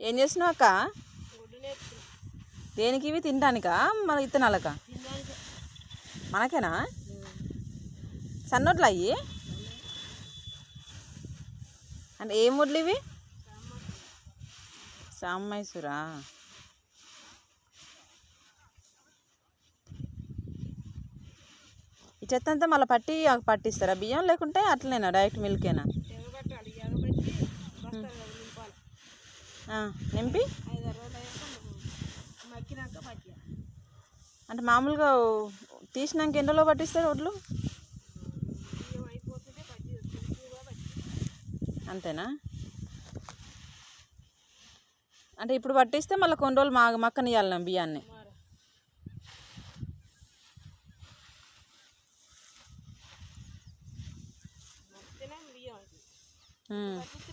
ఏం చేస్తున్నావు అక్క? గుడ్డు నేర్చుకున్నా. దేనికి? ఇవి తినడానికా మన ఇత్తనాలకా? తినడానికి. మనకేనా? సన్నోట్లు అయ్యి అంటే ఏం వడ్లు ఇవి? సామ్మైసూరా? ఈ చెత్త అంతా మళ్ళీ పట్టిస్తారా బియ్యం, లేకుంటే అట్లనేనా డైరెక్ట్ మిల్కేనా? ఎగబెట్టాలి. ఎగబెట్టి బస్తాలు నింపాలి. నింపి 5-6 రోజులు అయ్యాక మక్కినాక పట్టియాలి. అంటే మామూలుగా తీసినాక ఎన్ని రోజుల్లో పట్టిస్తారు వడ్లు? బియ్యం అయిపోతుంటే పట్టి అంతేనా? అంటే ఇప్పుడు పట్టిస్తే మళ్ళీ కొన్ని రోజులు మక్కనియాలి బియ్యాన్ని. బియ్యం పట్టిస్తే